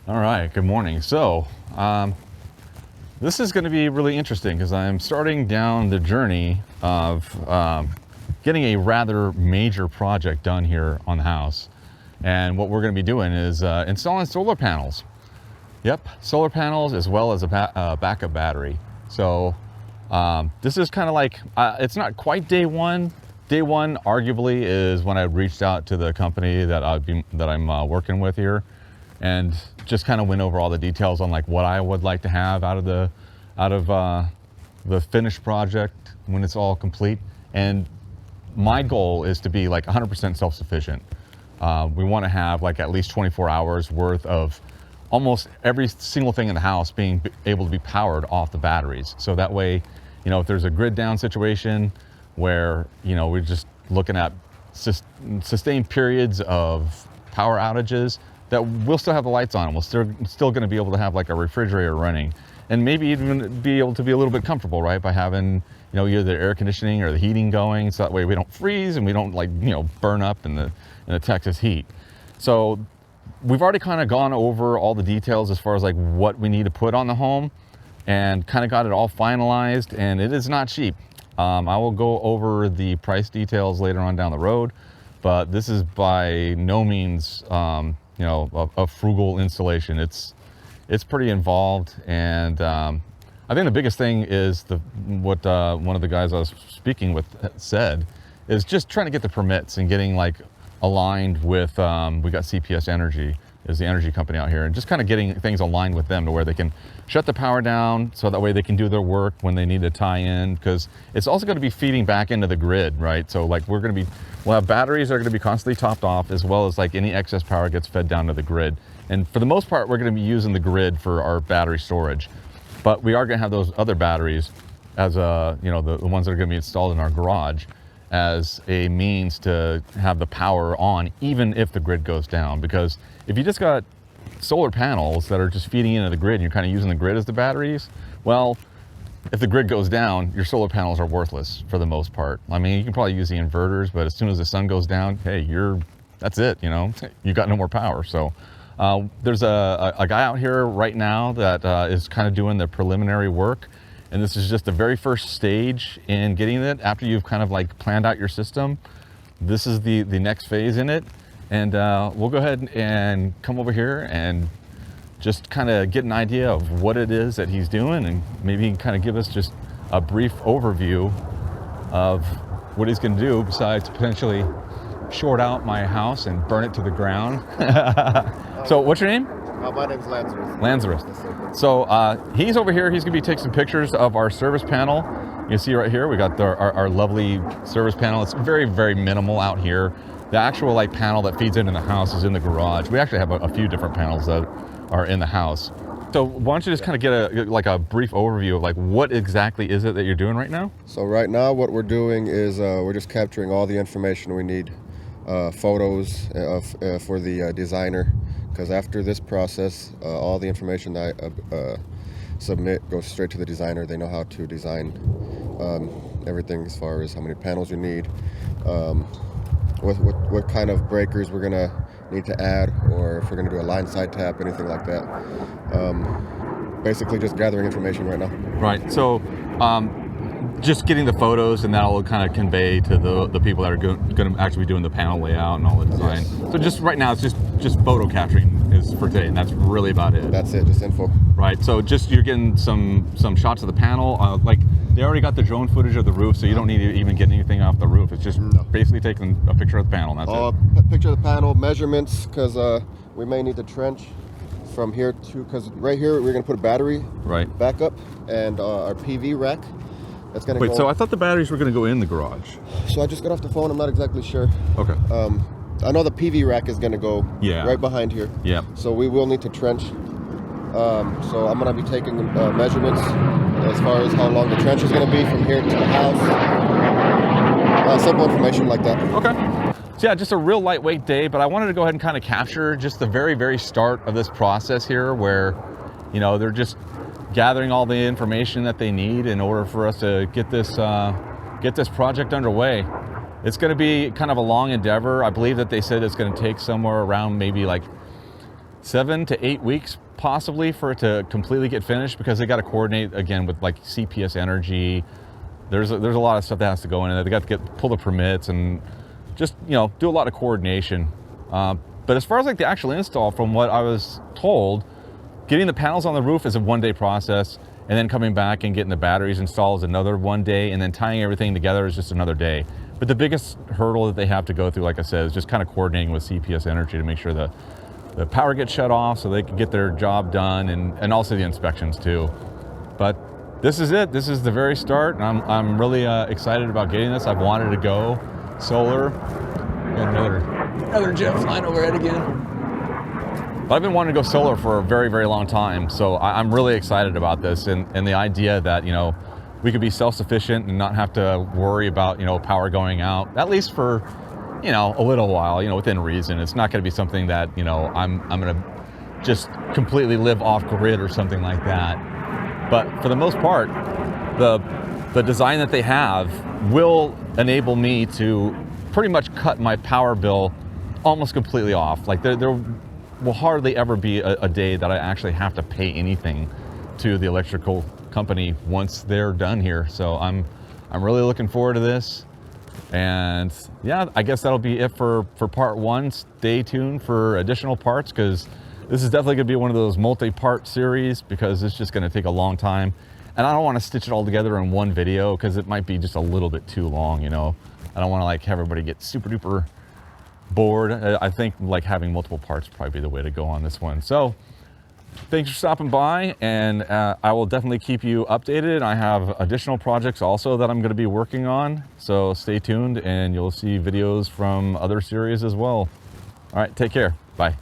All right, good morning. So, this is going to be really interesting because I'm starting down the journey of getting a rather major project done here on the house. And what we're going to be doing is installing solar panels. Yep, solar panels as well as a backup battery. So, this is kind of like, it's not quite day one. Day one, arguably, is when I reached out to the company that I'm working with here, and just kind of went over all the details on like what I would like to have out of the finished project when it's all complete. And my goal is to be like 100% self-sufficient. We want to have like at least 24 hours worth of almost every single thing in the house being able to be powered off the batteries. So that way, you know, if there's a grid down situation where, you know, we're just looking at sustained periods of power outages, that we'll still have the lights on. We'll still going to be able to have like a refrigerator running, and maybe even be able to be a little bit comfortable, right? By having, you know, either the air conditioning or the heating going, so that way we don't freeze and we don't, like, you know, burn up in the Texas heat. So we've already kind of gone over all the details as far as like what we need to put on the home, and kind of got it all finalized, and it is not cheap. I will go over the price details later on down the road, but this is by no means, you know, a frugal installation. It's pretty involved, and I think the biggest thing is what one of the guys I was speaking with said is just trying to get the permits and getting like aligned with. We got CPS Energy is the energy company out here, and just kind of getting things aligned with them to where they can shut the power down, so that way they can do their work when they need to tie in, because it's also going to be feeding back into the grid, right? So like we'll have batteries that are going to be constantly topped off, as well as like any excess power gets fed down to the grid. And for the most part, we're going to be using the grid for our battery storage, but we are going to have those other batteries as you know, the ones that are going to be installed in our garage, as a means to have the power on even if the grid goes down. Because if you just got solar panels that are just feeding into the grid and you're kind of using the grid as the batteries, well, if the grid goes down, your solar panels are worthless for the most part. I mean, you can probably use the inverters, but as soon as the sun goes down, hey, that's it, you know, you got no more power. So there's a guy out here right now that is kind of doing the preliminary work. And this is just the very first stage in getting it. After you've kind of like planned out your system, this is the next phase in it. And we'll go ahead and come over here and just kind of get an idea of what it is that he's doing, and maybe he can kind of give us just a brief overview of what he's going to do, besides potentially short out my house and burn it to the ground. So what's your name? My name's Lazarus. Lazarus. So he's over here. He's going to be taking some pictures of our service panel. You see right here, we got our lovely service panel. It's very, very minimal out here. The actual like panel that feeds into the house is in the garage. We actually have a few different panels that are in the house. So why don't you just kind of get a brief overview of like what exactly is it that you're doing right now? So right now what we're doing is we're just capturing all the information we need, photos for the designer. Because after this process, all the information that I submit goes straight to the designer. They know how to design everything as far as how many panels you need, what kind of breakers we're gonna need to add, or if we're gonna do a line side tap, anything like that. Basically just gathering information right now. Right, so just getting the photos, and that'll kind of convey to the people that are going to actually be doing the panel layout and all the design. Yes. So just right now, it's just photo capturing is for today, and that's really about it. That's it, just info. Right, so just you're getting some shots of the panel. Like they already got the drone footage of the roof, so you don't need to even get anything off the roof. It's just basically taking a picture of the panel, and that's it. Picture of the panel, measurements, because we may need to trench from here to, because right here we're going to put a battery backup and our PV rack. That's gonna Wait, so I thought the batteries were going to go in the garage. So I just got off the phone. I'm not exactly sure. Okay. I know the PV rack is going to go right behind here. Yeah. So we will need to trench. So I'm going to be taking measurements as far as how long the trench is going to be from here to the house. Simple information like that. Okay. So yeah, just a real lightweight day, but I wanted to go ahead and kind of capture just the very, very start of this process here, where, you know, they're just gathering all the information that they need in order for us to get this project underway. It's going to be kind of a long endeavor. I believe that they said it's going to take somewhere around maybe like 7 to 8 weeks possibly for it to completely get finished, because they got to coordinate again with like CPS Energy. There's a lot of stuff that has to go in there. They got to pull the permits and just, you know, do a lot of coordination. But as far as like the actual install, from what I was told, getting the panels on the roof is a 1-day process, and then coming back and getting the batteries installed is another 1 day, and then tying everything together is just another day. But the biggest hurdle that they have to go through, like I said, is just kind of coordinating with CPS Energy to make sure the power gets shut off so they can get their job done, and also the inspections too. But this is it. This is the very start, and I'm really excited about getting this. I've wanted to go solar. Got another jet flying overhead again. But I've been wanting to go solar for a very, very long time. So I'm really excited about this, and the idea that, you know, we could be self-sufficient and not have to worry about, you know, power going out, at least for, you know, a little while, you know, within reason. It's not going to be something that, you know, I'm going to just completely live off grid or something like that. But for the most part, the design that they have will enable me to pretty much cut my power bill almost completely off. Like there will hardly ever be a day that I actually have to pay anything to the electrical company once they're done here. So I'm really looking forward to this. And yeah, I guess that'll be it for part 1. Stay tuned for additional parts, because this is definitely gonna be one of those multi-part series, because it's just gonna take a long time. And I don't wanna stitch it all together in one video, because it might be just a little bit too long, you know? I don't wanna like have everybody get super duper bored. I think like having multiple parts probably be the way to go on this one. So thanks for stopping by, and I will definitely keep you updated. I have additional projects also that I'm going to be working on, so stay tuned and you'll see videos from other series as well. All right, take care. Bye.